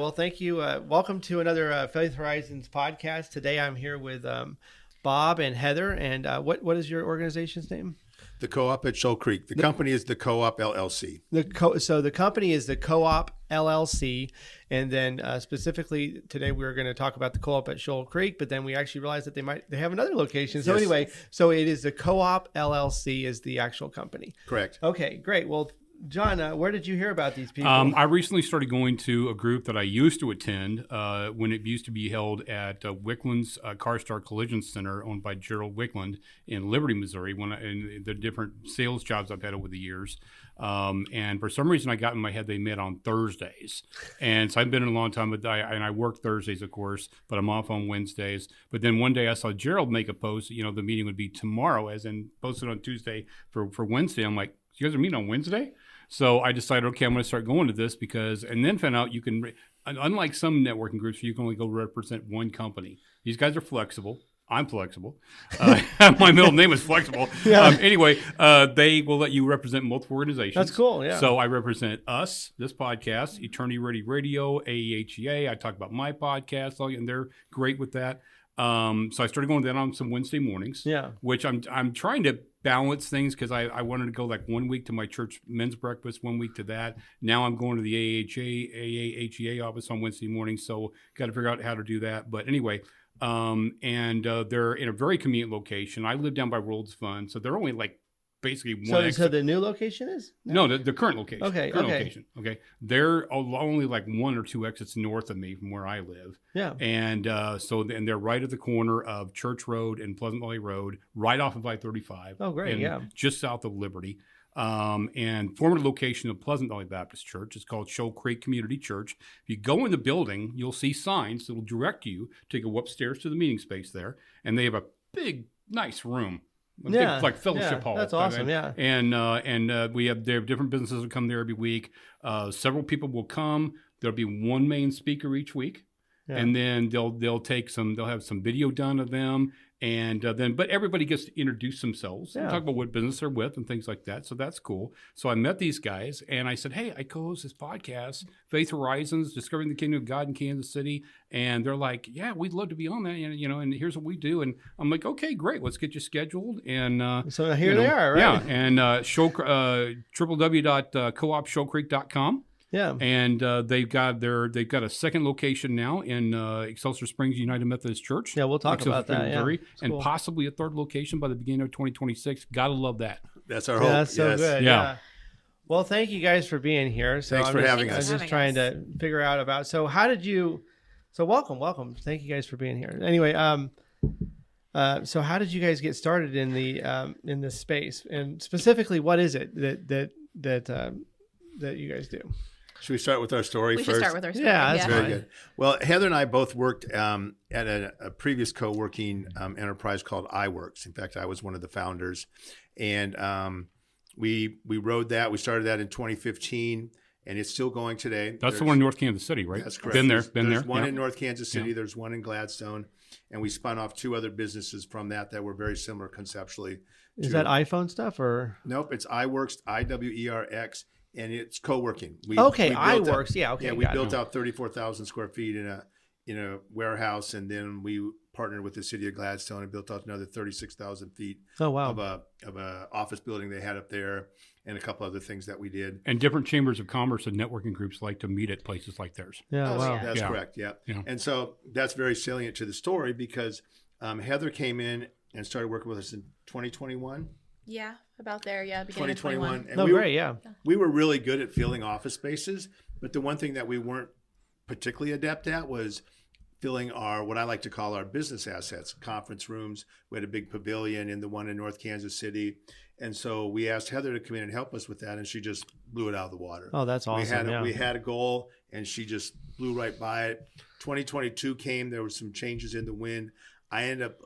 Well, thank you. Welcome to another Faith Horizons podcast. Today I'm here with Bob and Heather. And what is your organization's name? The Co-op at Shoal Creek. The company is the Co-op LLC. So the company is the Co-op LLC. And then specifically today we're going to talk about the Co-op at Shoal Creek, but then we actually realized that they have another location. So anyway, so it is the Co-op LLC is the actual company. Correct. Okay, great. Well, John, where did you hear about these people? I recently started going to a group that I used to attend when it used to be held at Wickland's CarStar Collision Center, owned by Gerald Wickland in Liberty, Missouri. In the different sales jobs I've had over the years, and for some reason I got in my head they met on Thursdays, and so I've been in a long time. But I work Thursdays, of course, but I'm off on Wednesdays. But then one day I saw Gerald make a post. The meeting would be tomorrow, as in posted on Tuesday for Wednesday. I'm like, you guys are meeting on Wednesday? So I decided, okay, I'm going to start going to this and then found out you can, unlike some networking groups, you can only go represent one company. These guys are flexible. I'm flexible. My middle name is Flexible. Anyway, they will let you represent multiple organizations. That's cool, yeah. So I represent us, this podcast, Eternity Ready Radio, AEHEA. I talk about my podcast, and they're great with that. So I started going to that on some Wednesday mornings, which I'm trying to balance things because I wanted to go like 1 week to my church men's breakfast, 1 week to that. Now I'm going to the AAHEA office on Wednesday morning, so got to figure out how to do that. But anyway, they're in a very convenient location. I live down by World's Fund, so they're only like basically one exit. So the new location is? No, the current location. Okay. Location. Okay. They're only like one or two exits north of me from where I live. Yeah. And and they're right at the corner of Church Road and Pleasant Valley Road, right off of I-35. Oh, great. Just south of Liberty. And former location of Pleasant Valley Baptist Church. It's called Shoal Creek Community Church. If you go in the building, you'll see signs that will direct you to go upstairs to the meeting space there. And they have a big, nice room. Big, like fellowship hall. That's awesome. Yeah. And they have different businesses that come there every week. Several people will come. There'll be one main speaker each week. Yeah. And then they'll have some video done of them. And but everybody gets to introduce themselves and talk about what business they're with and things like that. So that's cool. So I met these guys and I said, hey, I co-host this podcast, Faith Horizons, Discovering the Kingdom of God in Kansas City. And they're like, yeah, we'd love to be on that. And here's what we do. And I'm like, okay, great. Let's get you scheduled. And so here they are, right? Yeah. And www.coopshowcreek.com. Yeah, and they've got a second location now in Excelsior Springs United Methodist Church. Yeah, we'll talk about that. Missouri, and cool. Possibly a third location by the beginning of 2026. Gotta love that. That's our hope. That's so good. Yeah. Well, thank you guys for being here. So Thanks for having us. I'm just trying to figure out about. So how did you? So welcome. Thank you guys for being here. Anyway, so how did you guys get started in this space, and specifically, what is it that you guys do? Should we start with our story first? We should start with our story. Yeah, that's very good. Well, Heather and I both worked at a previous co-working enterprise called iWorks. In fact, I was one of the founders. And we rode that. We started that in 2015, and it's still going today. That's the one in North Kansas City, right? That's correct. Been there. There's one in North Kansas City. There's one in Gladstone. And we spun off two other businesses from that were very similar conceptually. Is that iPhone stuff or? Nope, it's iWorks, IWERX. And it's co-working. iWorks. Yeah, okay. Yeah, we built out 34,000 square feet in a warehouse, and then we partnered with the city of Gladstone and built out another 36,000 feet of a office building they had up there, and a couple other things that we did. And different chambers of commerce and networking groups like to meet at places like theirs. Yeah, that's correct. Yeah, and so that's very salient to the story because Heather came in and started working with us in 2021. Yeah, about there. Yeah, beginning 2021. of 21. We were really good at filling office spaces, but the one thing that we weren't particularly adept at was filling what I like to call our business assets, conference rooms. We had a big pavilion in the one in North Kansas City. And so we asked Heather to come in and help us with that, and she just blew it out of the water. Oh, that's awesome. We had a goal, and she just blew right by it. 2022 came. There were some changes in the wind. I ended up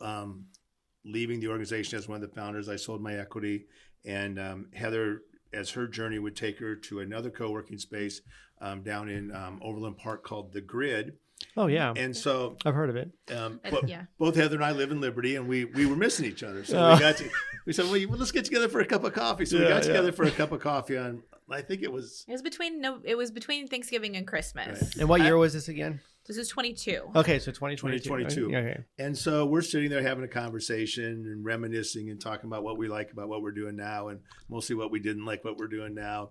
leaving the organization as one of the founders. I sold my equity, and Heather, as her journey would take her to another co-working space down in Overland Park called The Grid. Oh yeah, And so I've heard of it. both Heather and I live in Liberty, and we were missing each other. So we said, well, let's get together for a cup of coffee. So we got together for a cup of coffee on, I think it was between Thanksgiving and Christmas. Right. And what year was this again? This is 22. Okay, so 2022. 2022. Okay. And so we're sitting there having a conversation and reminiscing and talking about what we like about what we're doing now, and mostly what we didn't like what we're doing now.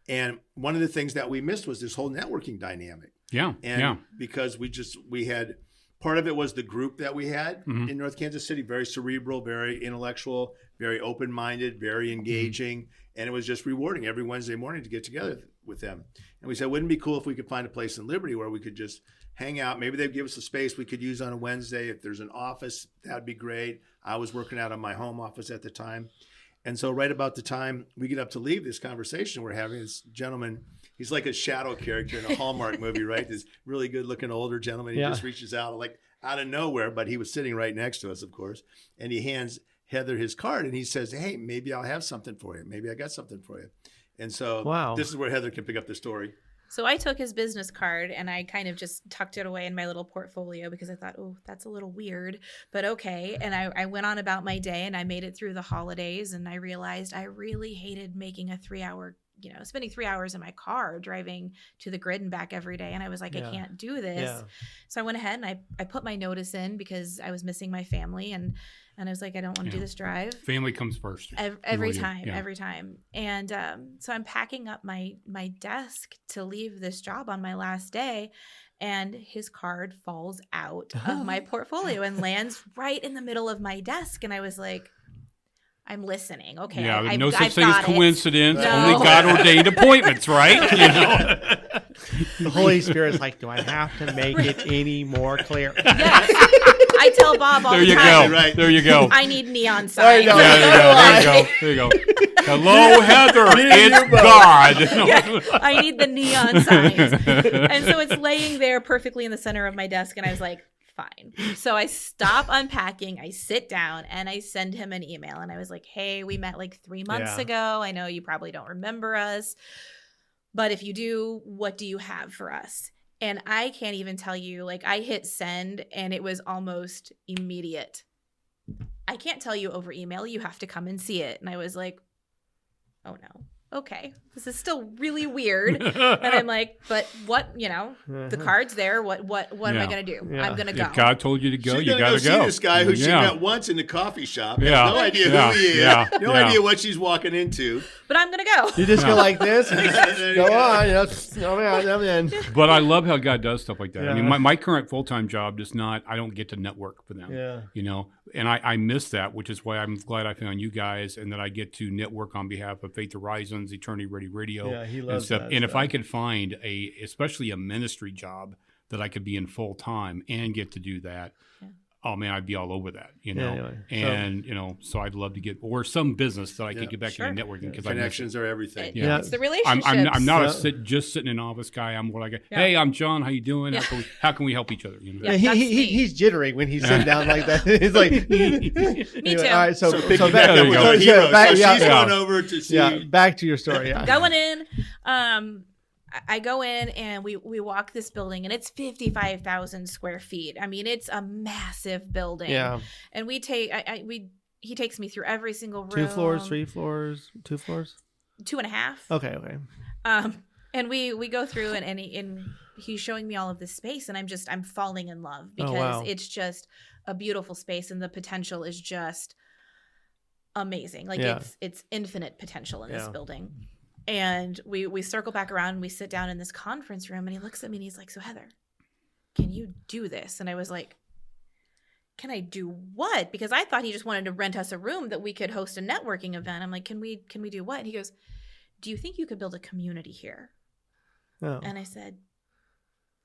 And one of the things that we missed was this whole networking dynamic. Yeah. And because we had, part of it was the group that we had Mm-hmm. in North Kansas City, very cerebral, very intellectual, very open-minded, very engaging. And it was just rewarding every Wednesday morning to get together with them. And we said, wouldn't it be cool if we could find a place in Liberty where we could just hang out? Maybe they'd give us a space we could use on a Wednesday. If there's an office, that'd be great. I was working out of my home office at the time. And so right about the time we get up to leave this conversation we're having, this gentleman, he's like a shadow character in a Hallmark movie, right? This really good looking older gentleman. He just reaches out like out of nowhere, but he was sitting right next to us, of course. And he hands Heather his card and he says, hey, maybe I'll have something for you. Maybe I got something for you. And so this is where Heather can pick up the story. So I took his business card and I kind of just tucked it away in my little portfolio because I thought, oh, that's a little weird, but okay. And I went on about my day and I made it through the holidays, and I realized I really hated making a 3-hour, spending 3 hours in my car driving to the grid and back every day. And I was like, I can't do this. Yeah. So I went ahead and I put my notice in because I was missing my family, and I was like, I don't want to do this drive. Family comes first. Every time. And so I'm packing up my desk to leave this job on my last day, and his card falls out of my portfolio and lands right in the middle of my desk. And I was like, I'm listening. Okay. Yeah, no such thing as coincidence. No. Only God ordained appointments, right? The Holy Spirit's like, do I have to make it any more clear? Yes. I tell Bob all the time. There you go. Right. There you go. I need neon signs. There you go. Hello, Heather. It's God. Yeah, I need the neon signs. And so it's laying there perfectly in the center of my desk, and I was like, fine. So I stop unpacking, I sit down, and I send him an email. And I was like, hey, we met like 3 months ago. I know you probably don't remember us, but if you do, what do you have for us? And I can't even tell you, like, I hit send and it was almost immediate. I can't tell you over email. You have to come and see it. And I was like, oh no. Okay, this is still really weird. And I'm like, but what, the card's there. What am I going to do? I'm going to go. If God told you to go, you got to go. See this guy who she met once in the coffee shop. Yeah. No idea who he is. No idea what she's walking into. But I'm going to go. You just go like this and just go on. I'm in. But I love how God does stuff like that. Yeah. I mean, my current full-time job does not, I don't get to network for them. Yeah. And I miss that, which is why I'm glad I found you guys and that I get to network on behalf of Faith Horizons, Eternity Ready Radio. Yeah, he loves and stuff. That and stuff. If I could find especially a ministry job that I could be in full time and get to do that, oh man, I'd be all over that, And so I'd love to get or some business that I could get back to networking because connections are everything. It's the relationships. I'm not just sitting in an office guy. I'm what I get. Hey, I'm John. How you doing? How can we help each other? He's jittery when he's sitting down like that. He's like, me too. All right, so she's going over to see. Yeah, back to your story. Yeah. Going in. I go in and we walk this building, and it's 55,000 square feet. I mean, it's a massive building. Yeah. And he takes me through every single room. 2 floors, 3 floors, 2 floors? 2.5. Okay. And we go through and he's showing me all of this space, and I'm falling in love because it's just a beautiful space, and the potential is just amazing. Like it's infinite potential in this building. And we circle back around and we sit down in this conference room, and he looks at me and he's like, so Heather, can you do this? And I was like, can I do what? Because I thought he just wanted to rent us a room that we could host a networking event. I'm like, can we do what? And he goes, do you think you could build a community here? Oh. And I said,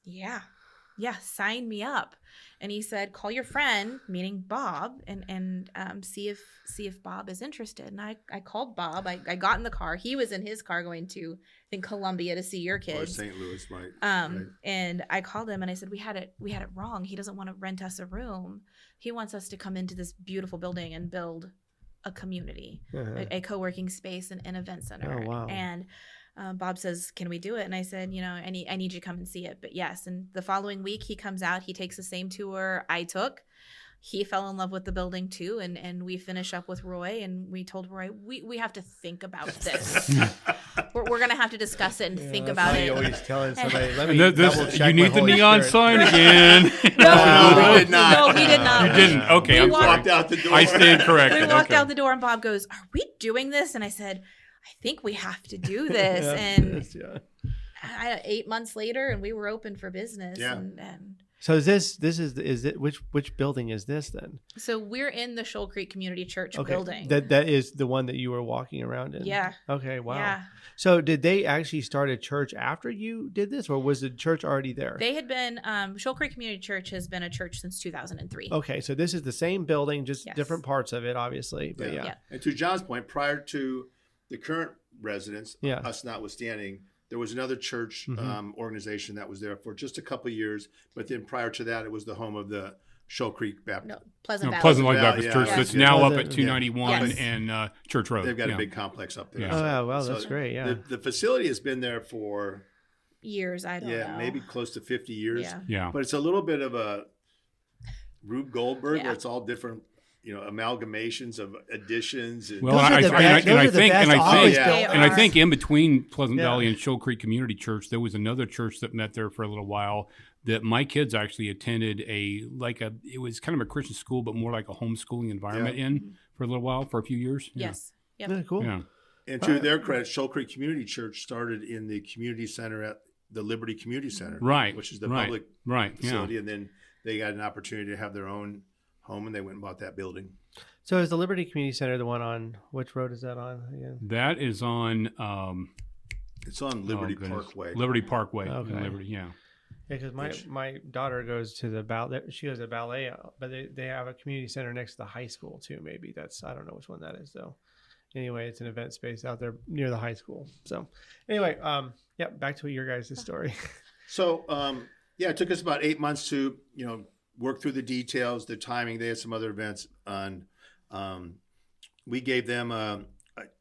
yeah, sign me up. And he said, call your friend, meaning Bob, and see if Bob is interested. And I called Bob. I got in the car. He was in his car going to, I think, Columbia to see your kids. Or St. Louis, right. And I called him and I said, we had it wrong. He doesn't want to rent us a room. He wants us to come into this beautiful building and build a community, a co-working space and an event center. Oh, wow. And Bob says, can we do it? And I said, I need you to come and see it. But yes. And the following week he comes out, he takes the same tour I took. He fell in love with the building too. And we finish up with Roy, and we told Roy, we have to think about this. We're going to have to discuss it and think about it. Always telling somebody, let me you need the neon sign again. No, we did not. No, he did not. You didn't. Okay, I'm sorry. Walked out the door. I stand corrected. We walked out the door, and Bob goes, "Are we doing this?" And I said, "I think we have to do this." And 8 months later, and we were open for business. Yeah. And so is it which building is this then? so we're in the Shoal Creek Community Church building. That is the one that you were walking around in. Yeah. Okay. Wow. Yeah. So did they actually start a church after you did this, or was the church already there? They had been Shoal Creek Community Church has been a church since 2003. Okay, so this is the same building, just Yes. different parts of it, obviously. But yeah. And to John's point, prior to the current residents, Yeah. us notwithstanding, there was another church organization that was there for just a couple of years. But then prior to that, it was the home of the Shoal Creek Baptist. No, Pleasant Valley. Pleasant Valley Valley, Baptist yeah. Church Yeah. that's now up Pleasant, at 291 Yes. and Church Road. They've got Yeah. a big complex up there. Yeah. Oh, wow, that's great. Yeah. The facility has been there for Years, I don't know. maybe close to 50 years. Yeah. Yeah. But it's a little bit of a Rube Goldberg, Yeah. where it's all different, amalgamations of additions. And Well, Those are the best- I those are the best always Yeah. built. and I are. think in between Pleasant Yeah. Valley and Shoal Creek Community Church, there was another church that met there for a little while that my kids actually attended. It was kind of a Christian school, but more like a homeschooling environment in for a little while, for a few years. Yeah. Yes. Yep. Yeah, cool. Yeah. And to their credit, Shoal Creek Community Church started in the community center at the Liberty Community Center, Right. which is the right. public Right. Yeah. facility. And then they got an opportunity to have their own home, and they went and bought that building. So is the Liberty Community Center the one on which road is that on again? That is on It's on Liberty goodness. Parkway. Liberty Parkway. Okay. Liberty, yeah. Yeah, because my daughter goes to the ballet. She goes to ballet, but they have a community center next to the high school too. Maybe I don't know which one that is though. Anyway, it's an event space out there near the high school. So anyway, back to your guys' story. So, it took us about 8 months to, work through the details, the timing. They had some other events on. We gave them a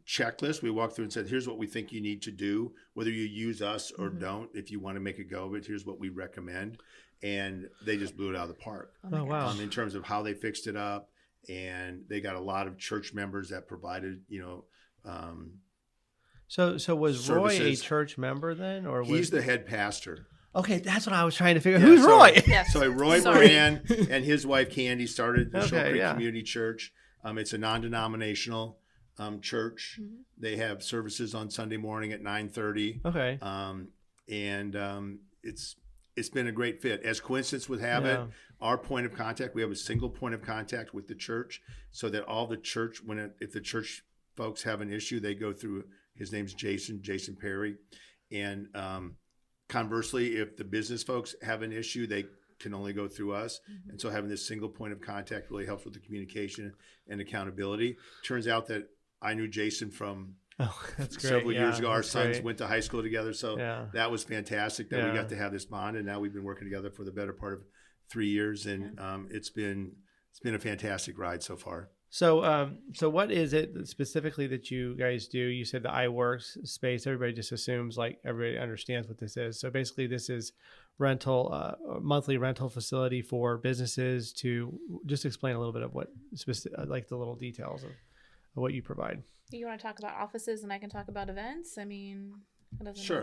checklist. We walked through and said, here's what we think you need to do, whether you use us or don't. If you want to make a go of it, here's what we recommend. And they just blew it out of the park. Oh, wow. In terms of how they fixed it up. And they got a lot of church members that provided, So was Roy a services. church member then, or he's the head pastor. Okay, that's what I was trying to figure out. Yeah, Who's so- Roy? Yes. So Roy Sorry. Moran and his wife Candy started the Shoal Okay, Creek yeah. Community Church. It's a non-denominational church. Mm-hmm. They have services on Sunday morning at 9:30. Okay. It's been a great fit. As coincidence would have it, Yeah. our point of contact, we have a single point of contact with the church, so that all the church, if the church folks have an issue, they go through. His name's Jason Perry, and conversely, if the business folks have an issue, they can only go through us. Mm-hmm. And so having this single point of contact really helps with the communication and accountability. Turns out that I knew Jason from Oh, that's great. several years Yeah, ago. Our that's sons great. went to high school together. So Yeah. that was fantastic that we Yeah. got to have this bond. And now we've been working together for the better part of 3 years. And it's been a fantastic ride so far. So, so what is it specifically that you guys do? You said the iWorks space. Everybody just assumes like everybody understands what this is. So basically, this is monthly rental facility for businesses. To just explain a little bit of what like the little details of what you provide. You want to talk about offices, and I can talk about events? I mean, it doesn't Sure.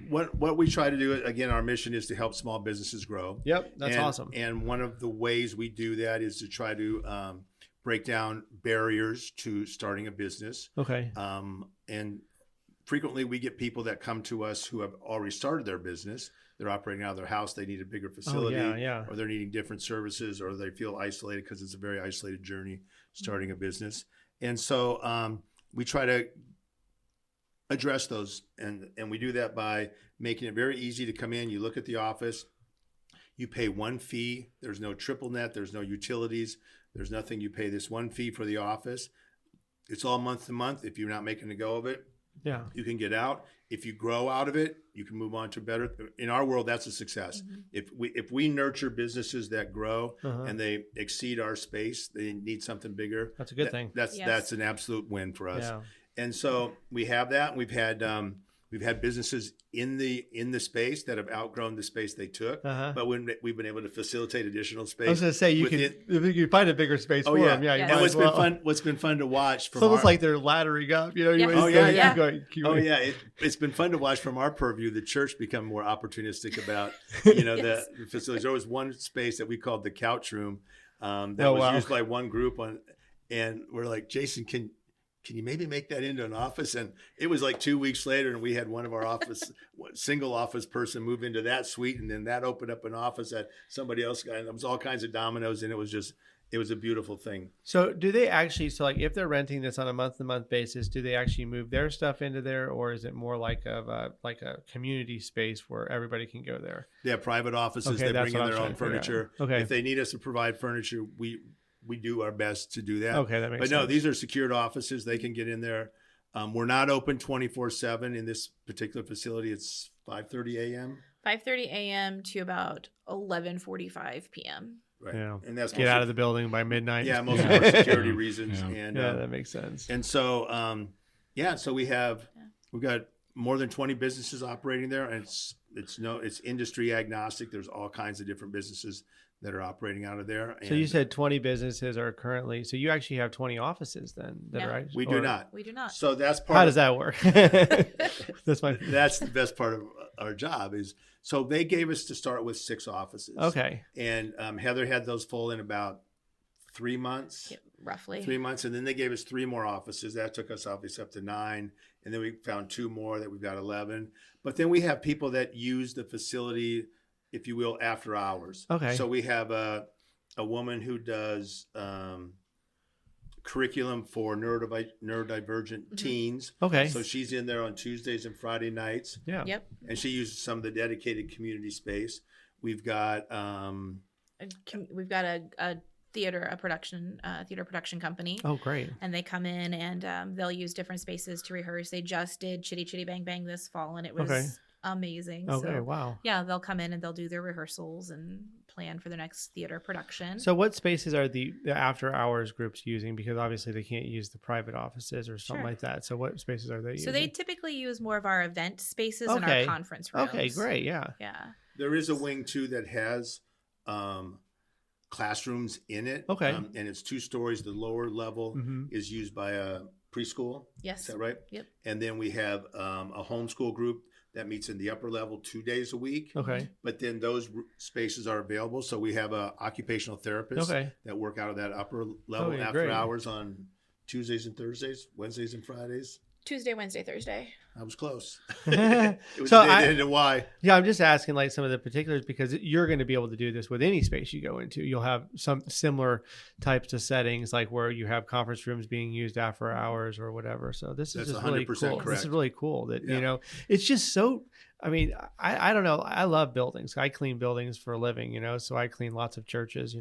matter. What we try to do, again, our mission is to help small businesses grow. Yep, that's awesome. And one of the ways we do that is to try to break down barriers to starting a business. Okay. And frequently we get people that come to us who have already started their business. They're operating out of their house. They need a bigger facility, yeah. or they're needing different services, or they feel isolated because it's a very isolated journey starting a business. And so we try to address those. And we do that by making it very easy to come in. You look at the office, you pay one fee. There's no triple net. There's no utilities. There's nothing. You pay this one fee for the office. It's all month to month. If you're not making a go of it, Yeah. you can get out. If you grow out of it, you can move on to better. In our world, that's a success. Mm-hmm. If we nurture businesses that grow Uh-huh. and they exceed our space, they need something bigger. That's a good thing. That's Yes. that's an absolute win for us. Yeah. And so we have that. We've had We've had businesses in the space that have outgrown the space they took, but when we've been able to facilitate additional space. I was going to say you could find a bigger space for them. Yeah, and what's been fun to watch from it's almost like they're laddering up. You know, it's been fun to watch from our purview. The church become more opportunistic about the facilities. There was one space that we called the couch room that was used by one group and we're like, Jason, can you maybe make that into an office? And it was like 2 weeks later, and we had one of our single office person move into that suite, and then that opened up an office that somebody else got. And it was all kinds of dominoes, and it was a beautiful thing. So do they actually, if they're renting this on a month-to-month basis, do they actually move their stuff into there, or is it more like a community space where everybody can go there? They have private offices. They bring in their own furniture. Okay. If they need us to provide furniture, we do our best to do that. Okay, that makes sense. But no, these are secured offices. They can get in there. We're not open 24/7 in this particular facility. It's 5:30 a.m. 5:30 a.m. to about 11:45 p.m. Right. Yeah. And that's get out of the building by midnight. Yeah, mostly for security reasons. Yeah. And that makes sense. And so so we've got more than 20 businesses operating there, and it's industry agnostic. There's all kinds of different businesses that are operating out of there. So you said 20 businesses are currently, so you actually have 20 offices then, right? We do not. We do not. So that's part How does that work? That's the best part of our job is, so they gave us to start with 6 offices. Okay. And Heather had those full in about 3 months. Yeah, roughly. 3 months. And then they gave us 3 more offices. That took us obviously up to 9. And then we found 2 more that we've got 11. But then we have people that use the facility, if you will, after hours. Okay. So we have a woman who does curriculum for neurodivergent teens. Okay. So she's in there on Tuesdays and Friday nights. Yeah. Yep. And she uses some of the dedicated community space. We've got a theater production company. Oh, great. And they come in and they'll use different spaces to rehearse. They just did Chitty Chitty Bang Bang this fall, and it was amazing. Okay, so, wow. Yeah, they'll come in and they'll do their rehearsals and plan for their next theater production. So what spaces are the after hours groups using? Because obviously they can't use the private offices or something like that. So what spaces are they using? So they typically use more of our event spaces and our conference rooms. Okay, great. Yeah. Yeah. There is a wing too that has classrooms in it. Okay. And it's 2 stories. The lower level is used by a preschool. Yes. Is that right? Yep. And then we have a homeschool group that meets in the upper level 2 days a week. Okay. But then those spaces are available. So we have a occupational therapist that work out of that upper level after hours on Tuesdays and Thursdays, Wednesdays and Fridays. Tuesday, Wednesday, Thursday. I was close. Why? Yeah, I'm just asking like some of the particulars because you're going to be able to do this with any space you go into. You'll have some similar types of settings, like where you have conference rooms being used after hours or whatever. So this is just really cool. Correct. This is really cool that it's just so. I mean, I don't know. I love buildings. I clean buildings for a living, so I clean lots of churches.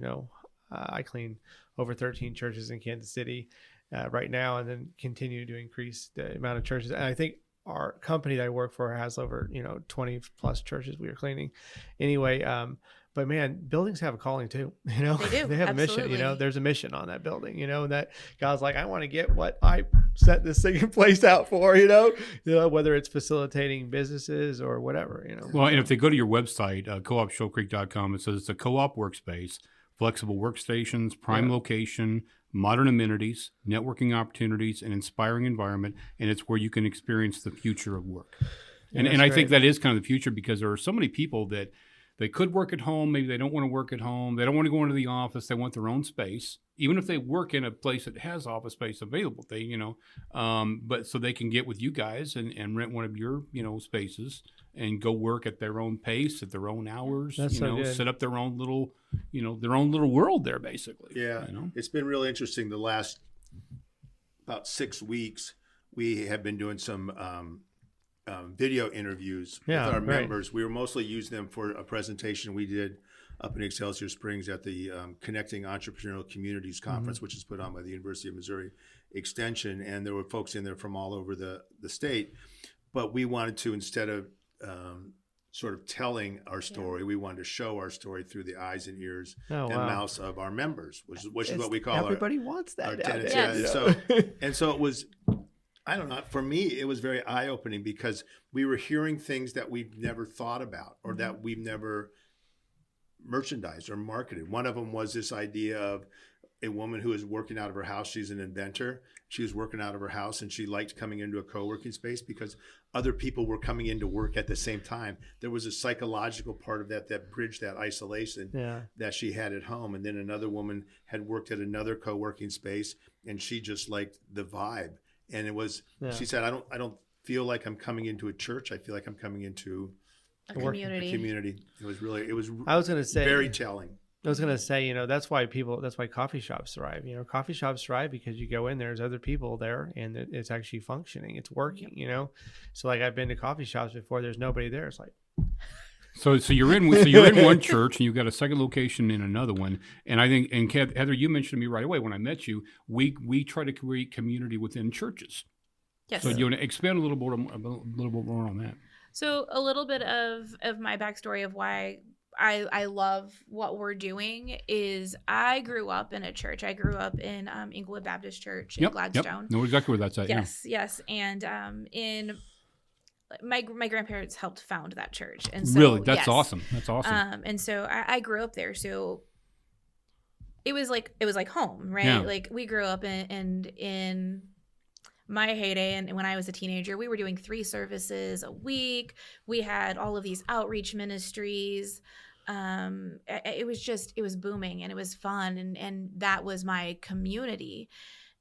I clean over 13 churches in Kansas City right now, and then continue to increase the amount of churches. And I think our company that I work for has over 20 plus churches we are cleaning. Anyway, but man, buildings have a calling too. They do. They have absolutely. a mission. There's a mission on that building. And that God's like, I want to get what I set this thing in place out for. Whether it's facilitating businesses or whatever. Well, and if they go to your website, coopshoalcreek.com, it says it's a co-op workspace, flexible workstations, prime location, modern amenities, networking opportunities, an inspiring environment, and it's where you can experience the future of work. And I think that is kind of the future because there are so many people that they could work at home. Maybe they don't want to work at home. They don't want to go into the office. They want their own space, even if they work in a place that has office space available. But so they can get with you guys and rent one of your, spaces and go work at their own pace, at their own hours. That's so good. Set up their own little, their own little world there, basically. Yeah, it's been really interesting. The last about 6 weeks, we have been doing some video interviews with our members. We were mostly using them for a presentation we did up in Excelsior Springs at the Connecting Entrepreneurial Communities Conference, which is put on by the University of Missouri Extension. And there were folks in there from all over the state. But we wanted to, instead of sort of telling our story, we wanted to show our story through the eyes and ears and mouths of our members, which is what we call everybody wants that our nowadays. tenants. Yeah. And so it was I don't know. For me, it was very eye-opening because we were hearing things that we've never thought about or that we've never merchandised or marketed. One of them was this idea of a woman who is working out of her house. She's an inventor. She was working out of her house and she liked coming into a co-working space because other people were coming into work at the same time. There was a psychological part of that bridged that isolation that she had at home. And then another woman had worked at another co-working space and she just liked the vibe. And it was, she said, I don't feel like I'm coming into a church. I feel like I'm coming into a community. It was really, I was going to say, very telling. I was going to say, that's why coffee shops thrive. Coffee shops thrive because you go in, there's other people there and it's actually functioning. It's working, So like I've been to coffee shops before, there's nobody there. It's like, So you're in one church and you've got a second location in another one. And I think, and Heather, you mentioned to me right away when I met you, we try to create community within churches. Yes. So you want to expand a little bit more on that. So a little bit of my backstory of why I love what we're doing is I grew up in a church. I grew up in Inglewood Baptist Church in Gladstone. Know exactly where that's at. Yes. And in my grandparents helped found that church. And so, really, that's awesome. That's awesome. And so I grew up there. So it was like home, right? Yeah. Like we grew up in my heyday, and when I was a teenager, we were doing 3 services a week. We had all of these outreach ministries. It was booming and it was fun, and that was my community.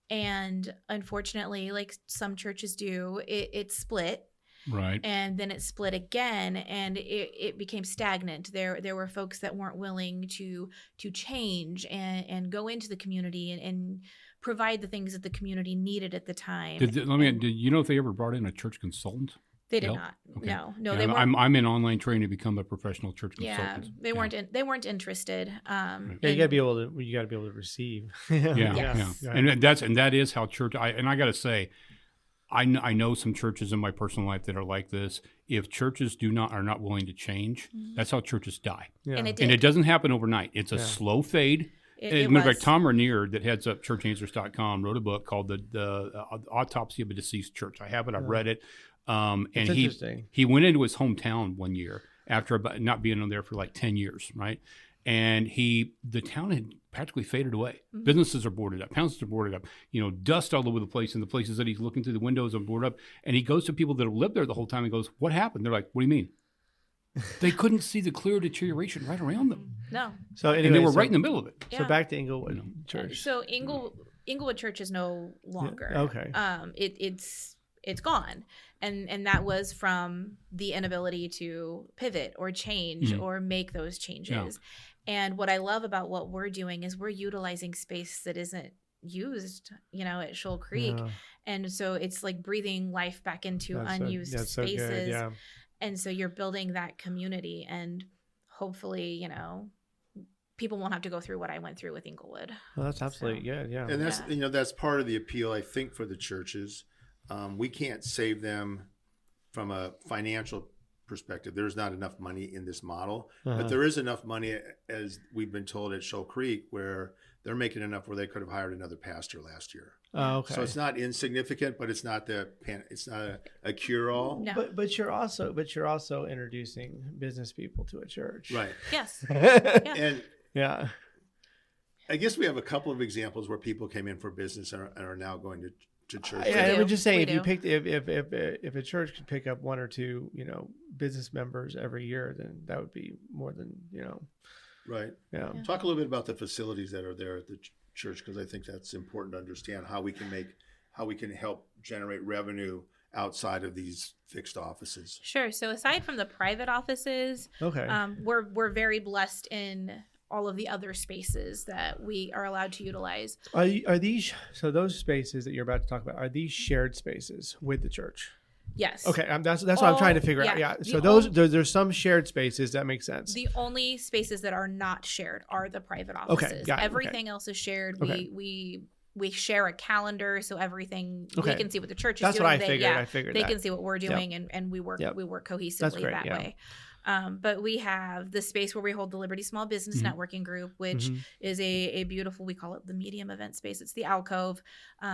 And unfortunately, like some churches do, it split. Right. And then it split again, and it became stagnant. There were folks that weren't willing to change and go into the community and provide the things that the community needed at the time. Did you know if they ever brought in a church consultant? They did not. Okay. No, yeah, they weren't. I'm in online training to become a professional church consultant. They weren't interested. you gotta be able to receive. Yeah. And that is how church. I gotta say, I know some churches in my personal life that are like this. If churches are not willing to change, that's how churches die. Yeah. And it doesn't happen overnight. It's a slow fade. As a matter of fact, Tom Rainier, that heads up churchanswers.com, wrote a book called the Autopsy of a Deceased Church. I have it. I've read it. And he went into his hometown one year after not being there for like 10 years, right? And the town had practically faded away. Mm-hmm. Businesses are boarded up. Houses are boarded up. Dust all over the place. And the places that he's looking through the windows are boarded up. And he goes to people that have lived there the whole time and goes, "What happened?" They're like, "What do you mean?" They couldn't see the clear deterioration right around them. No. So anyway, and they were right in the middle of it. Yeah. So back to Inglewood Church. So Inglewood Church is no longer. Yeah. Okay. It's gone. And that was from the inability to pivot or change or make those changes. Yeah. And what I love about what we're doing is we're utilizing space that isn't used, at Shoal Creek. Yeah. And so it's like breathing life back into unused spaces. So good, yeah. And so you're building that community, and hopefully, people won't have to go through what I went through with Inglewood. Well, that's absolutely good, yeah. And that's that's part of the appeal, I think, for the churches. We can't save them from a financial perspective. There's not enough money in this model, but there is enough money, as we've been told at Shoal Creek, where they're making enough where they could have hired another pastor last year. Oh, okay. So it's not insignificant, but it's not a cure-all. No. But you're also introducing business people to a church, right? Yes. And yeah, I guess we have a couple of examples where people came in for business and are now going to church. I would just say if a church could pick up 1 or 2 business members every year, then that would be more than Right. Yeah. Talk a little bit about the facilities that are there at the church, because I think that's important to understand how we can help generate revenue outside of these fixed offices. Sure. So aside from the private offices, we're very blessed in all of the other spaces that we are allowed to utilize. Are these those spaces that you're about to talk about, are these shared spaces with the church? Yes. Okay, that's what I'm trying to figure out. Yeah. So there's some shared spaces that make sense. The only spaces that are not shared are the private offices. Okay, got it. Everything else is shared. Okay. We share a calendar, so everything we can see what the church is doing. That's what I figured. I figured they can see what we're doing, and we work cohesively great, that way. But we have the space where we hold the Liberty Small Business Networking Group, which is a beautiful, we call it the medium event space. It's the alcove.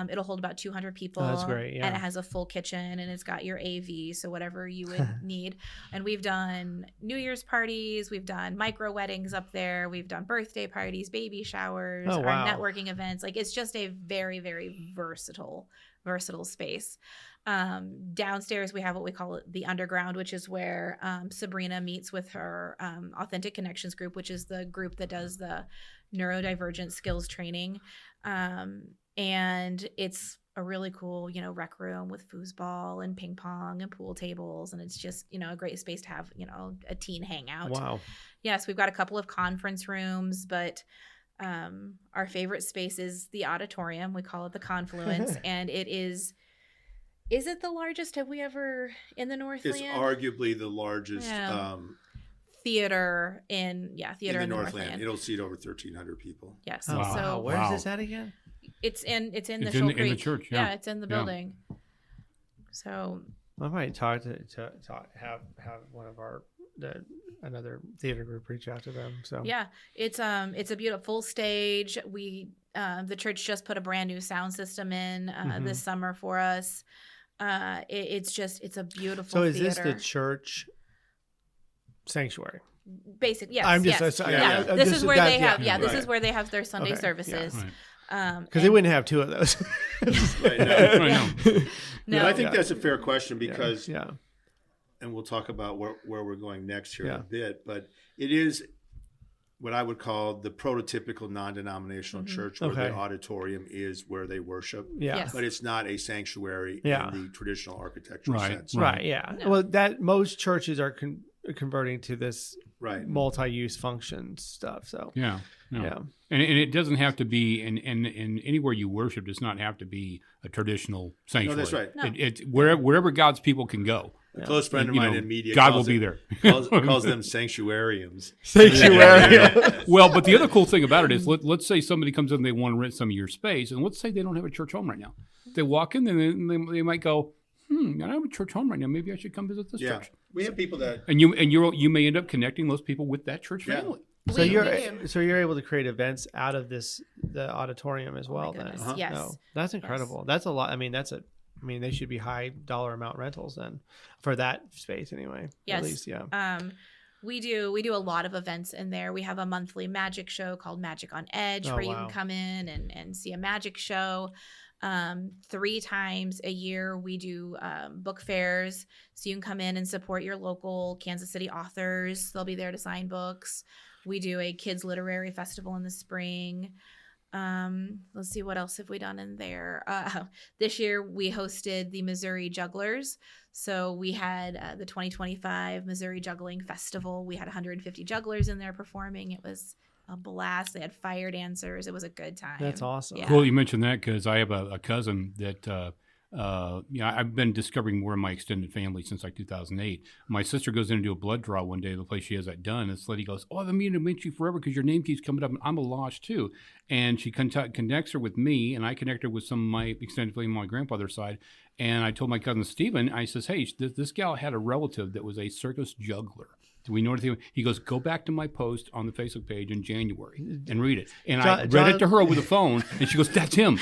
It'll hold about 200 people. Oh, that's great. Yeah. And it has a full kitchen, and it's got your AV, so whatever you would need. And we've done New Year's parties. We've done micro weddings up there. We've done birthday parties, baby showers, Oh, wow. our networking events. Like, it's just a very, very versatile space. Downstairs, we have what we call the underground, which is where Sabrina meets with her Authentic Connections group, which is the group that does the neurodivergent skills training. And it's a really cool, rec room with foosball and ping pong and pool tables. And it's just, a great space to have, a teen hangout. Wow. Yes, we've got a couple of conference rooms, but our favorite space is the auditorium. We call it the Confluence. And it is it the largest? Have we ever in the Northland? It's arguably the largest theater in the Northland. It'll seat over 1,300 people. Yes. Oh, Wow. so where is this at again? It's in the It's Shoal in Creek. the church. Yeah, it's in the building. So I might talk to have one of another theater group reach out to them. So yeah, it's a beautiful stage. We the church just put a brand new sound system in this summer for us. It's a beautiful. So is theater. this the church sanctuary? Basic, yes. I'm just yes. yeah. This is where they have. yeah, This right. is where they have their Sunday Okay, services. Right. Because they wouldn't have two of those. Right, no. I know. No, But I think that's a fair question because, yeah. and we'll talk about where we're going next here in Yeah. a bit, but it is what I would call the prototypical non-denominational church where Okay. the auditorium is where they worship. Yeah. Yes. But it's not a sanctuary Yeah. in the traditional architectural Right. sense. Right. Yeah. No. Well, that most churches are converting to this Right. multi-use function stuff. So Yeah. yeah. And it doesn't have to be, and anywhere you worship does not have to be a traditional sanctuary. No, that's right. No. It's wherever God's people can go. A close friend of You mine know, in media God calls will be it- there. calls them sanctuariums. Sanctuary. Well, but the other cool thing about it is, let's say somebody comes in and they want to rent some of your space, and let's say they don't have a church home right now. They walk in and they might go, I don't have a church home right now. Maybe I should come visit this Yeah. church. We have people that And you may end up connecting those people with that church Yeah. family. So We you're do. able to create events out of the auditorium as well. my Then goodness, yes. No, that's incredible. That's a lot. I mean, they should be high dollar amount rentals then for that space anyway. Yes. At least, yeah. We do a lot of events in there. We have a monthly magic show called Magic on Edge, Oh, where you wow. can come in and see a magic show. 3 times a year we do book fairs, so you can come in and support your local Kansas City authors. They'll be there to sign books. We do a kids literary festival in the spring. Let's see, what else have we done in there? This year we hosted the Missouri Jugglers. So we had the 2025 Missouri Juggling Festival. We had 150 jugglers in there performing. It was a blast. They had fire dancers. It was a good time. That's awesome. Yeah. Cool, you mentioned that because I have a cousin that I've been discovering more of my extended family since like 2008. My sister goes in to do a blood draw one day, the place she has that done. And this lady goes, I've been meaning to meet you forever because your name keeps coming up and I'm a lost too. And she connects her with me, and I connect her with some of my extended family on my grandfather's side. And I told my cousin Stephen, I says, hey, this gal had a relative that was a circus juggler. Do we know anything? He goes, go back to my post on the Facebook page in January and read it. And I read it to her over the phone, and she goes, that's him.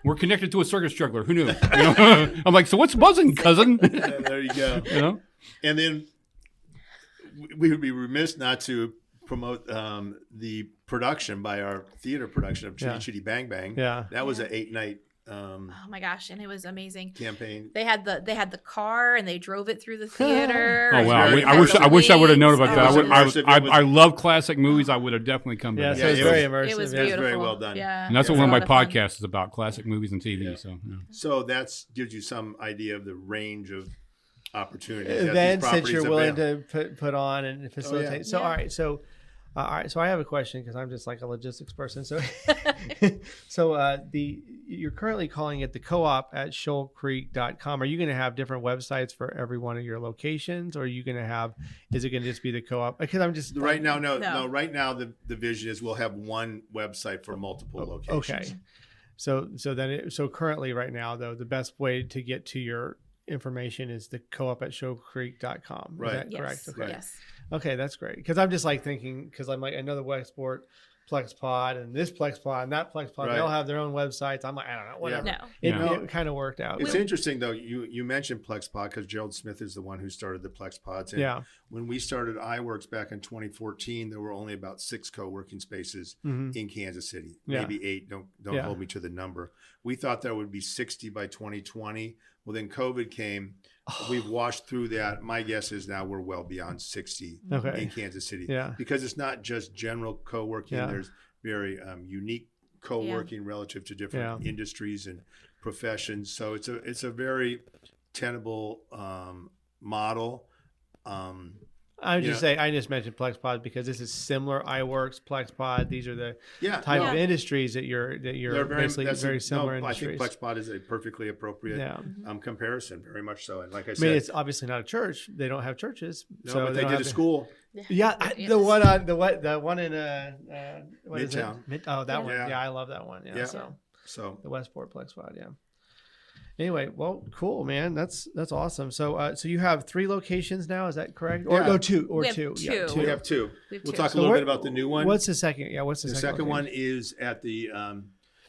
We're connected to a circus juggler. Who knew? You know? I'm like, so what's buzzing, cousin? Yeah, there you go. You know? And then we would be remiss not to promote the production by our theater production of Chitty Yeah. Chitty Bang Bang. Yeah. That was an 8-night Oh my gosh, and it was amazing. campaign. They had the car and they drove it through the theater. Oh wow! very I wish I would have known about that. It was immersive. I love classic movies. I would have definitely come to Yeah, that. so Yeah, it's it very was- immersive. It was yeah. beautiful. very well done. Yeah, And that's it what was one a of my lot of fun. podcasts is about: classic movies and TV. Yeah. So yeah. So that gives you some idea of the range of opportunities that these Events that properties you're willing avail. to put on and facilitate. So Yeah. all right, so I have a question because I'm just like a logistics person. So you're currently calling it the co-op at shoalcreek.com. Are you going to have different websites for every one of your locations, or are you going to have? Is it going to just be the co-op? Because I'm just Right now, no. No. Right now, the vision is we'll have one website for multiple locations. Okay. So currently right now though, the best way to get to your information is the co-op at showcreek.com. Right. Is that Yes. correct? Okay. Yes. Okay, that's great. Because I'm just like thinking, because I'm like, I know the Westport Plex Pod and this Plex Pod and that Plex Pod, they Right. all have their own websites. I'm like, I don't know, whatever. No. It kind of worked out. It's interesting though. You mentioned PlexPod because Gerald Smith is the one who started the PlexPods. And Yeah. when we started iWorks back in 2014, there were only about 6 co-working spaces in Kansas City, Yeah. maybe 8. Don't Yeah. hold me to the number. We thought there would be 60 by 2020. Well, then COVID came. We've washed through that. My guess is now we're well beyond 60 Okay. in Kansas City. Yeah. Because it's not just general co-working. Yeah. There's very unique co-working relative to different industries and professions. So it's a very tenable model. I just mentioned PlexPod because this is similar. iWorks, PlexPod. These are the type of industries that you're basically very similar industries. I think PlexPod is a perfectly appropriate comparison, very much so. And like I said, I mean, it's obviously not a church. They don't have churches. No, so but they did a school. Yeah, the one in Midtown. That one. Yeah. Yeah, I love that one. Yeah. So the Westport PlexPod. Yeah. Anyway, well, cool, man. That's awesome. So you have 3 locations now. Is that correct? Or no, 2 or We have 2. Yeah, two. we have 2. We have We'll 2. talk a little bit about the new one. What's the second? Yeah, what's the second? The second one location? is at the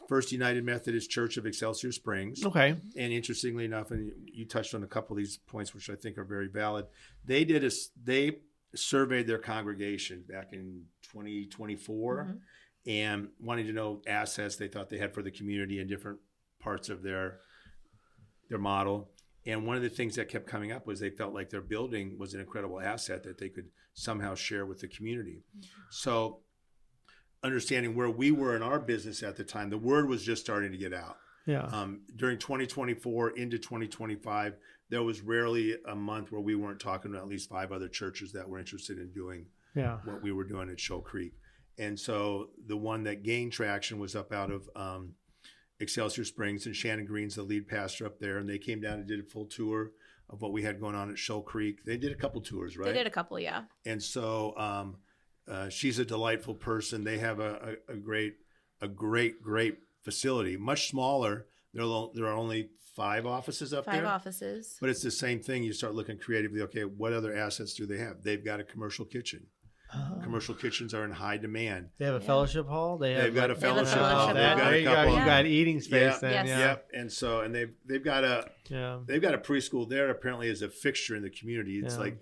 First United Methodist Church of Excelsior Springs. Okay. And interestingly enough, and you touched on a couple of these points, which I think are very valid. They surveyed their congregation back in 2024 and wanting to know assets they thought they had for the community in different parts of their model. And one of the things that kept coming up was they felt like their building was an incredible asset that they could somehow share with the community. So understanding where we were in our business at the time, the word was just starting to get out. Yeah. During 2024 into 2025, there was rarely a month where we weren't talking to at least 5 other churches that were interested in doing what we were doing at Shoal Creek. And so the one that gained traction was up out of Excelsior Springs, and Shannon Green's the lead pastor up there, and they came down and did a full tour of what we had going on at Shoal Creek. They did a couple tours, right? They did a couple, yeah. And so she's a delightful person. They have a great facility, much smaller. There are only 5 offices up there. 5 offices. But it's the same thing. You start looking creatively. Okay, what other assets do they have? They've got a commercial kitchen. Commercial kitchens are in high demand. They have a fellowship hall. They've got a fellowship hall. hall. They've got a couple. You got eating space. Then, Yep. And so, and they've got a preschool there. Apparently, is a fixture in the community. It's like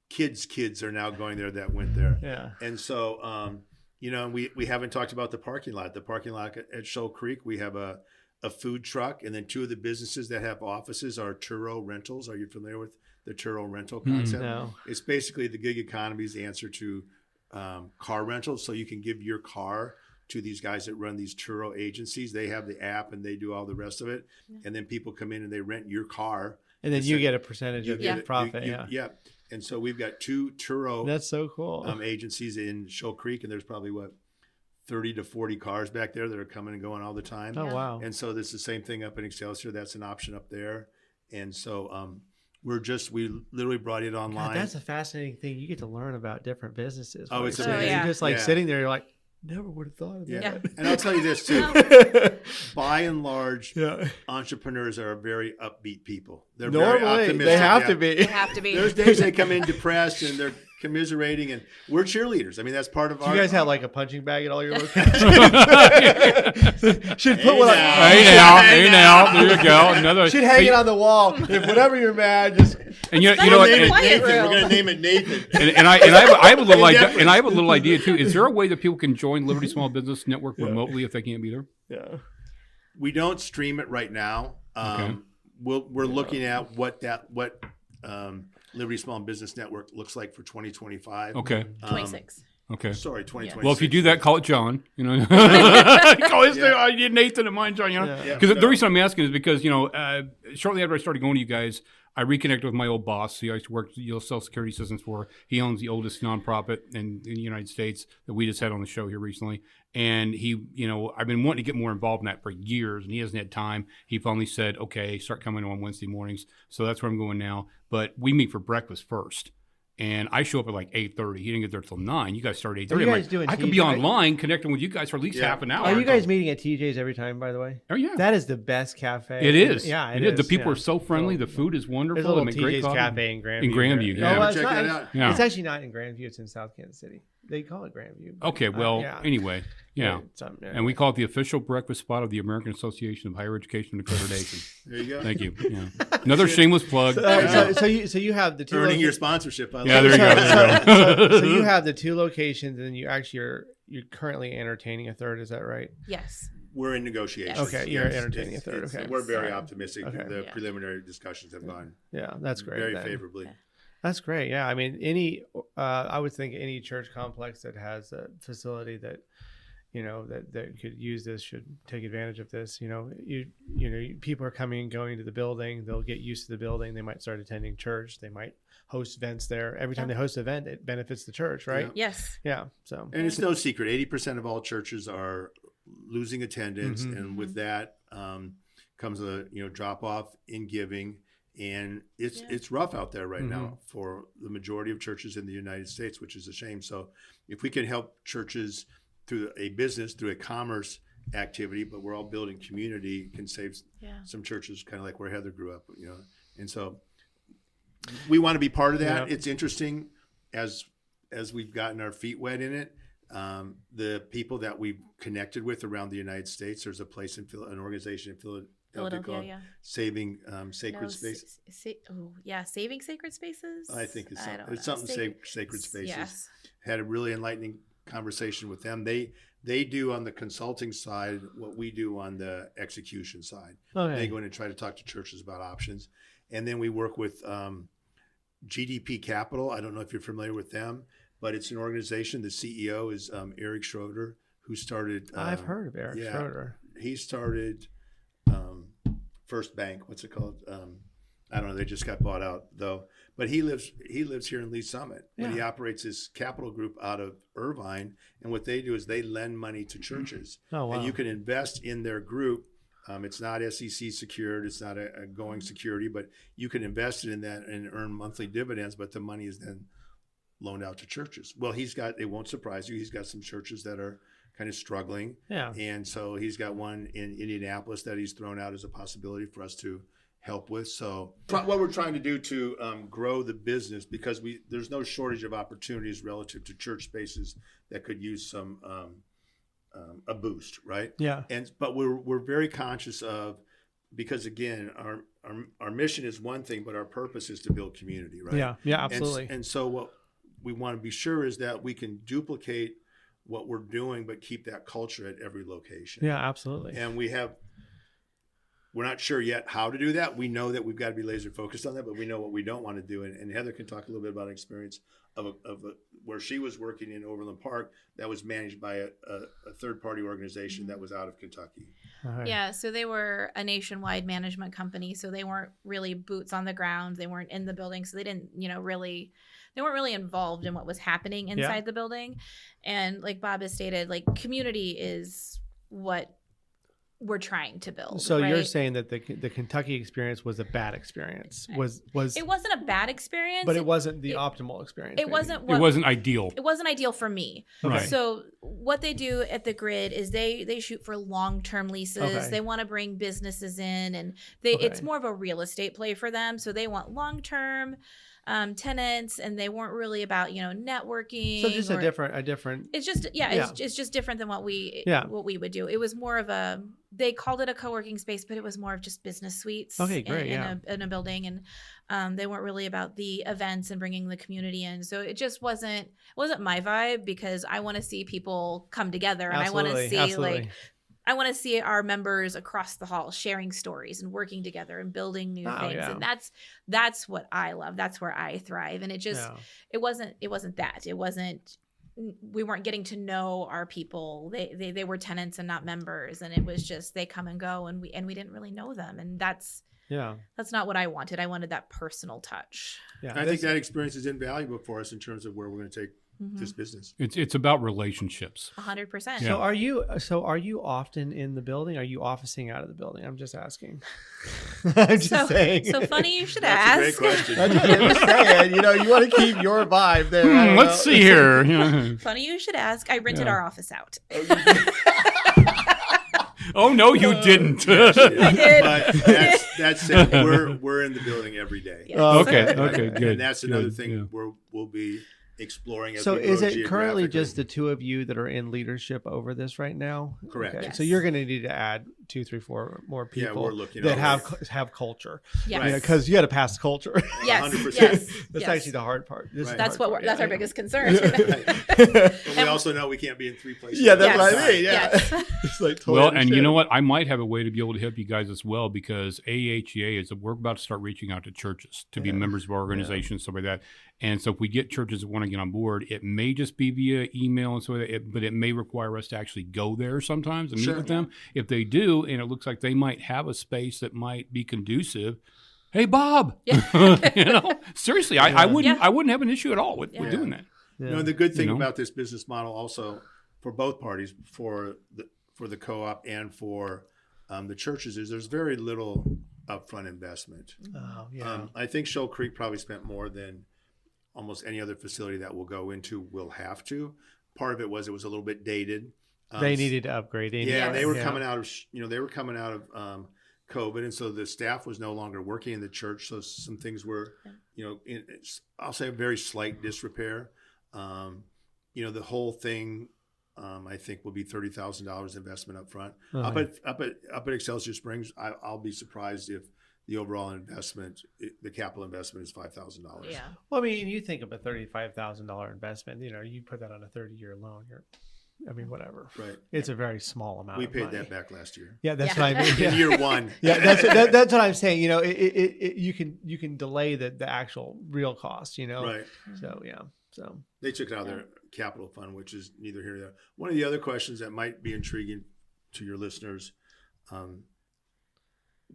kids are now going there that went there. Yeah. And so, we haven't talked about the parking lot. The parking lot at Shoal Creek, we have a food truck, and then 2 of the businesses that have offices are Turo Rentals. Are you familiar with the Turo rental concept? No. It's basically the gig economy's answer to car rentals. So you can give your car to these guys that run these Turo agencies. They have the app and they do all the rest of it. Yeah. And then people come in and they rent your car. And then you get a percentage of your profit. Yeah. And so we've got 2 Turo that's so cool agencies in Shoal Creek, and there's probably 30 to 40 cars back there that are coming and going all the time. Oh, wow. And so this is the same thing up in Excelsior. That's an option up there. And so we literally brought it online. God, that's a fascinating thing. You get to learn about different businesses. Oh, it's amazing. You're just sitting there, you're like, never would have thought of that. Yeah. And I'll tell you this too. By and large, entrepreneurs are very upbeat people. They're very optimistic. They have to be. They have to be. There's days they come in depressed and they're commiserating, and we're cheerleaders. I mean, that's part of our. You guys have like a punching bag at all your locations. Should put one. Hey now, there you go. Another. Should hang it on the wall. If whenever you're mad, just. And you know what? Nathan. We're gonna name it Nathan. And I have a little idea. And I have a little idea too. Is there a way that people can join Liberty Small Business Network remotely if they can't be there? Yeah. We don't stream it right now. Okay. We're looking at what Liberty Small Business Network looks like for 2025. Okay. 26. Okay. Sorry, 2026. Well, if you do that, call it John. Call his I did Nathan and mine, John. Because the reason I'm asking is because shortly after I started going to you guys, I reconnected with my old boss, who I used to work Social Security Assistance for. He owns the oldest nonprofit in the United States that we just had on the show here recently. And he, I've been wanting to get more involved in that for years, and he hasn't had time. He finally said, okay, start coming on Wednesday mornings. So that's where I'm going now. But we meet for breakfast first. And I show up at like 8:30. He didn't get there till 9. You guys started at 8:30. Are you I'm guys like, doing I could be TJ? online connecting with you guys for at least half an hour. Are you guys meeting at TJ's every time, by the way? Oh, yeah. That is the best cafe. It is. Yeah, it is. The people are so friendly. The food is wonderful. There's a little They make great TJ's coffee. Cafe in Grandview. In Grandview, Yeah, well, check that out. Yeah. It's actually not in Grandview. It's in South Kansas City. They call it Grandview. Okay, well, yeah. anyway, yeah. Yeah. And we call it the official breakfast spot of the American Association of Higher Education and Accreditation. There you go. Thank you. Yeah. Another shameless plug. So you have the two Earning your sponsorship. I Yeah, love there it. you go. so you have the 2 locations, and you actually you're currently entertaining a third. Is that right? Yes. We're in negotiations. Okay, you're entertaining a third. Okay, We're very All right. optimistic. Okay. The Yeah. preliminary discussions have gone Yeah, that's great. very then. favorably. Yeah. That's great. Yeah, I mean, I would think any church complex that has a facility that, that could use this should take advantage of this. People are coming and going to the building. They'll get used to the building. They might start attending church. They might host events there. Every time they host an event, it benefits the church, right? Yeah. Yes. Yeah. So. And it's no secret, 80% of all churches are losing attendance, Mhm. and with that comes a drop off in giving, and it's rough out there right now for the majority of churches in the United States, which is a shame. So if we can help churches through a business, through a commerce activity, but we're all building community, can save some churches, kind of like where Heather grew up, and so we want to be part of that. Yeah. It's interesting as we've gotten our feet wet in it. The people that we've connected with around the United States, there's a place in an organization in Philadelphia called Saving Sacred Spaces. Saving Sacred Spaces. I think it's I something, don't it's know. something Sacred Spaces. Yes. Had a really enlightening conversation with them. They do on the consulting side what we do on the execution side. Okay. They go in and try to talk to churches about options, and then we work with GDP Capital. I don't know if you're familiar with them, but it's an organization. The CEO is Eric Schroeder, who started. I've heard of Eric Schroeder. He started First Bank. What's it called? I don't know. They just got bought out though. But he lives here in Lee Summit. But he operates his capital group out of Irvine. And what they do is they lend money to churches. Oh, wow. And you can invest in their group. It's not SEC secured. It's not a going security, but you can invest it in that and earn monthly dividends. But the money is then loaned out to churches. Well, it won't surprise you, he's got some churches that are kind of struggling. Yeah. And so he's got one in Indianapolis that he's thrown out as a possibility for us to help with. So what we're trying to do to grow the business, because there's no shortage of opportunities relative to church spaces that could use some a boost, right? Yeah. But we're very conscious of, because again, our mission is one thing, but our purpose is to build community, right? Yeah. Yeah. Absolutely. And so what we want to be sure is that we can duplicate what we're doing, but keep that culture at every location. Yeah. Absolutely. And we're not sure yet how to do that. We know that we've got to be laser focused on that, but we know what we don't want to do. And Heather can talk a little bit about an experience of where she was working in Overland Park that was managed by a third-party organization that was out of Kentucky. Right. Yeah, so they were a nationwide management company, so they weren't really boots on the ground. They weren't in the building, so they didn't, they weren't really involved in what was happening inside the building. And like Bob has stated, like community is what we're trying to build. So right? you're saying that the Kentucky experience was a bad experience? Was it wasn't a bad experience, but it wasn't the optimal experience. It maybe. wasn't ideal. It wasn't ideal for me. Right. So what they do at the Grid is they shoot for long-term leases. Okay. They want to bring businesses in, and it's more of a real estate play for them. So they want long-term tenants, and they weren't really about networking. So just a different. It's just it's just different than what we would do. It was more of they called it a co-working space, but it was more of just business suites. Okay, great, in a building, and they weren't really about the events and bringing the community in. So it just wasn't my vibe, because I want to see people come together, and Absolutely, I want to see absolutely. I want to see our members across the hall sharing stories and working together and building new things. Yeah. And that's what I love. That's where I thrive. And it just, it wasn't that. It wasn't, we weren't getting to know our people. They were tenants and not members. And it was just, they come and go, and we didn't really know them. And that's not what I wanted. I wanted that personal touch. Yeah. I think that experience is invaluable for us in terms of where we're going to take this business. It's about relationships. 100%. So are you often in the building? Are you officing out of the building? I'm just asking. I'm just saying. So funny you should That's ask. a great question. I'm just saying, you want to keep your vibe there. I don't Let's know. see here. Funny you should ask. I rented our office out. Oh no, you didn't. I did. But that's it. We're in the building every day. Yes. Okay, And- okay, good. And that's another good, thing yeah. we'll be exploring. As So we grow is it currently geographically. just the two of you that are in leadership over this right now? Correct. Okay. Yes. So you're going to need to add 2, 3, 4 more Yeah, people we're looking that over have culture. Yes. Right. Because you got to pass culture. Yes. 100%. Yes. That's yes. actually the hard part. This is Right. the That's hard what part. that's Yeah, our yeah. biggest concern. But we also know we can't be in 3 places. Yeah, that's at what one I time. mean. Yeah. Yes. It's like totally Well, and you understand. know what? I might have a way to be able to help you guys as well, because AHEA is we're about to start reaching out to churches to be Yeah. members of our organization, stuff like that. And so if we get churches that want to get on board, it may just be via email and so that, but it may require us to actually go there sometimes and meet Sure. with them. If they do, and it looks like they might have a space that might be conducive. Hey, Bob, seriously, I wouldn't have an issue at all with doing that. Yeah. No, the good thing You know? about this business model also for both parties, for the co-op and for the churches, is there's very little upfront investment. Oh, yeah. I think Shoal Creek probably spent more than almost any other facility that we'll go into will have to. Part of it was a little bit dated. They needed to upgrade. Yeah, they were Yeah. coming out of COVID, and so the staff was no longer working in the church. So some things were, I'll say a very slight disrepair. The whole thing, I think, will be $30,000 investment up front. Uh-huh. Up at Excelsior Springs, I'll be surprised if the overall investment, the capital investment, is $5,000. Yeah. Well, I mean, you think of a $35,000 investment. You put that on a 30-year loan. Whatever. Right. It's a very small amount. We of paid money. that back last year. Yeah, that's Yeah. what I mean. In year one. Yeah, that's what I'm saying. You can delay the actual real cost. Right. So yeah. So They took it out of their capital fund, which is neither here nor there. One of the other questions that might be intriguing to your listeners,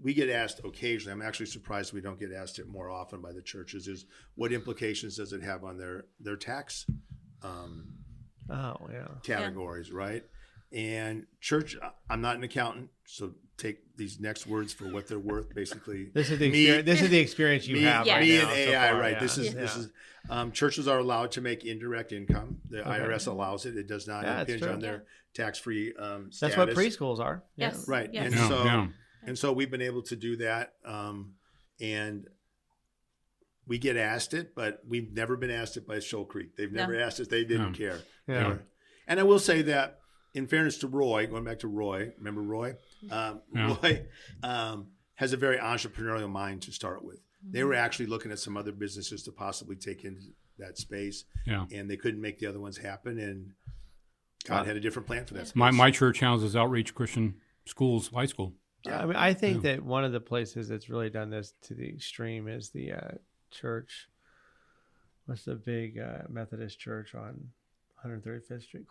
we get asked occasionally, I'm actually surprised we don't get asked it more often by the churches, is what implications does it have on their tax categories, right? And church, I'm not an accountant, so take these next words for what they're worth. Basically, this is the experience you have right me now. and AI, so far, right? yeah. This is churches are allowed to make indirect income. The IRS allows it. It does not Yeah, it's impinge true. on their tax-free status. That's what preschools are. Yeah. Yes. Right. Yes. And so we've been able to do that. And we get asked it, but we've never been asked it by Shoal Creek. They've never asked us. They didn't care. Yeah. And I will say that, in fairness to Roy, going back to Roy, remember Roy? Roy has a very entrepreneurial mind to start with. They were actually looking at some other businesses to possibly take into that space. Yeah. And they couldn't make the other ones happen. And God had a different plan for that space. My church houses Outreach Christian Schools High School. Yeah. I mean, I think that one of the places that's really done this to the extreme is the church. What's the big Methodist church on 135th Street?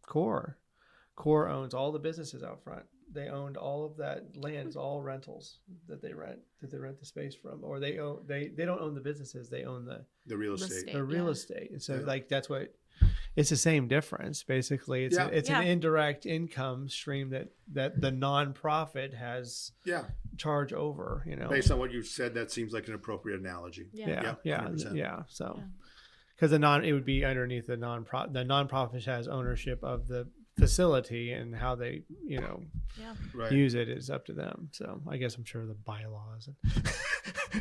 Core owns all the businesses out front. They owned all of that land. It's all rentals that they rent the space from, or they don't own the businesses. They own the real estate. The real estate. And so that's what. It's the same difference. Basically, it's an indirect income stream that the nonprofit has charge over. Based on what you've said, that seems like an appropriate analogy. Yeah. 100%. So, because it would be underneath the nonprofit. The nonprofit has ownership of the facility, and how they use it is up to them. So I guess I'm sure the bylaws.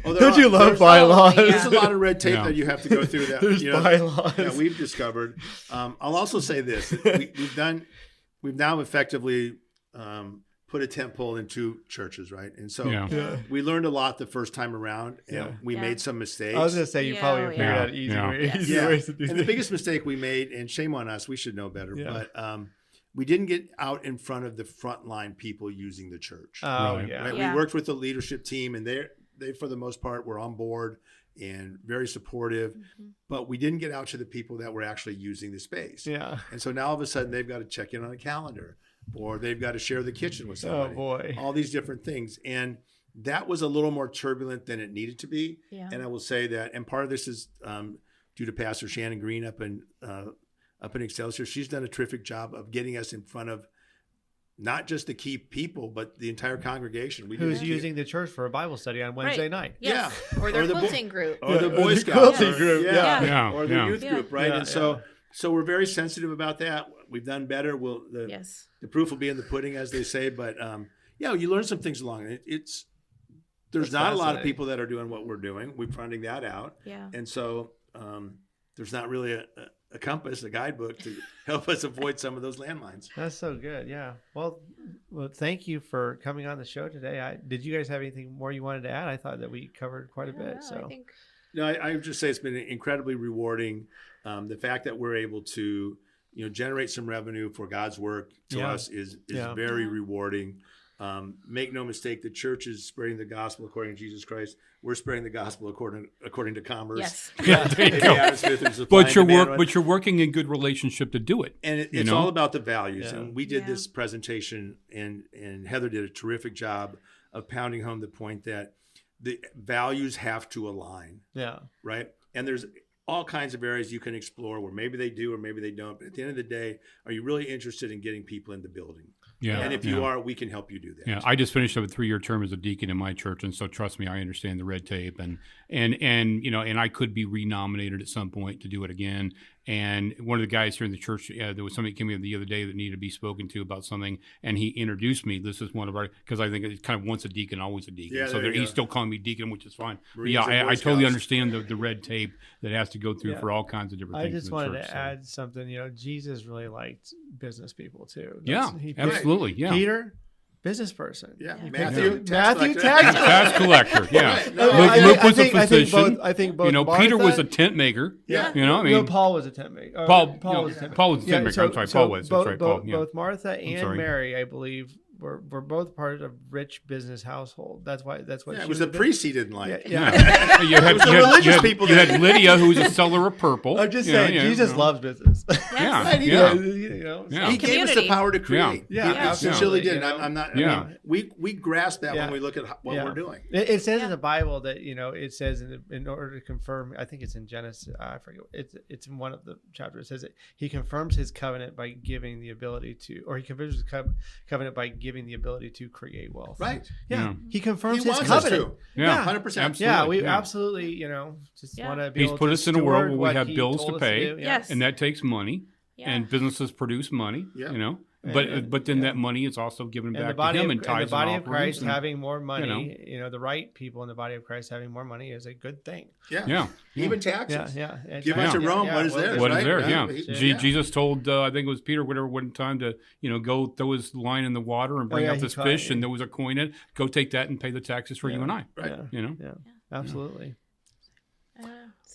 Don't you love bylaws? There's a lot of red tape that you have to go through. That There's bylaws that we've discovered. I'll also say this: we've now effectively put a tent pole in 2 churches, right? And so we learned a lot the first time around, and we made some mistakes. I was going to say you probably figured out easy ways to do And the biggest mistake we made, and shame on us, we should know better, but we didn't get out in front of the frontline people using the church. Oh, right? yeah. We worked with the leadership team, and they for the most part were on board and very supportive, but we didn't get out to the people that were actually using the space. Yeah. And so now all of a sudden they've got to check in on a calendar, or they've got to share the kitchen with somebody. Oh boy. All these different things. And that was a little more turbulent than it needed to be. Yeah. And I will say that, and part of this is due to Pastor Shannon Green up in Excelsior. She's done a terrific job of getting us in front of not just the key people, but the entire congregation. Who's using the church for a Bible study on Wednesday night. Yes. Yeah. Or their quilting group. Or the Boy Scouts. Group. Yeah. Or the youth group, right? Yeah, and so we're very sensitive about that. We've done better. The proof will be in the pudding, as they say. But you learn some things along it. There's not a lot of people that are doing what we're doing. We're finding that out. Yeah. And so there's not really a compass, a guidebook to help us avoid some of those landmines. That's so good. Yeah. Well, thank you for coming on the show today. Did you guys have anything more you wanted to add? I thought that we covered quite a bit. I would just say it's been incredibly rewarding. The fact that we're able to, generate some revenue for God's work to us is very rewarding. Make no mistake, the church is spreading the gospel according to Jesus Christ. We're spreading the gospel according to commerce. Yes. But you're working in good relationship to do it. And it's all about the values. Yeah. And we did this presentation, and Heather did a terrific job of pounding home the point that the values have to align. Yeah. Right. And there's all kinds of areas you can explore where maybe they do or maybe they don't. But at the end of the day, are you really interested in getting people in the building? Yeah. And if you are, we can help you do that. Yeah. I just finished up a 3-year term as a deacon in my church, and so trust me, I understand the red tape, and I could be renominated at some point to do it again. And one of the guys here in the church, there was somebody came in the other day that needed to be spoken to about something, and he introduced me. This is one of our, because I think it's kind of once a deacon, always a deacon. Yeah, so he's still calling me deacon, which is fine. Marines I totally understand the red tape that has to go through for all kinds of different things. I just wanted to add something. Jesus really liked business people too. Absolutely. Yeah. Peter, business person. Yeah. Matthew, tax collector. Yeah. Luke was a physician. I think both. Peter was a tent maker. Yeah. Paul was a tent maker. Paul was a tent maker. I'm sorry. Paul was. That's right. Paul. Both Martha and Mary, I believe, were both part of rich business household. That's what. Yeah, it was the priest he didn't like. Yeah. You had religious people. You had Lydia, who was a seller of purple. I'm just saying, Jesus loves business. Yeah. He gave us the power to create. Yeah. He sincerely did. I'm not. We grasp that when we look at what we're doing. It says in the Bible that it says in order to confirm. I think it's in Genesis. I forget. It's in one of the chapters. It says that he confirms his covenant by giving the ability to, or he confirms his covenant by giving the ability to create wealth. Right. Yeah. He confirms his wants covenant. Us to. Yeah. 100%. Yeah. We absolutely, just want to be able to. He's put us in a world where we have bills to pay. Yes. And that takes money. Yeah. And businesses produce money. Yeah. But then that money is also given back to him and ties in the body of Christ having more money. The right people in the body of Christ having more money is a good thing. Yeah. Even taxes. Yeah. Give unto Rome what is theirs. What is theirs? Yeah. Jesus told, I think it was Peter, whatever, one time to go throw his line in the water and bring out this fish, and there was a coin in it. Go take that and pay the taxes for you and I. Right. Yeah. Absolutely.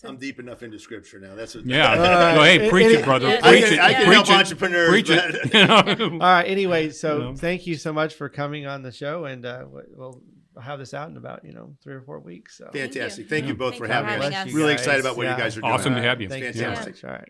I'm deep enough into scripture now. That's what. Hey, preach it, brother. I can help entrepreneurs. Preach it. All right. Anyway, so thank you so much for coming on the show, and we'll have this out in about 3 or 4 weeks. So. Fantastic. Thank you both for having us. us. Really excited about what you guys are doing. Awesome to have you. Thank you so much. All right.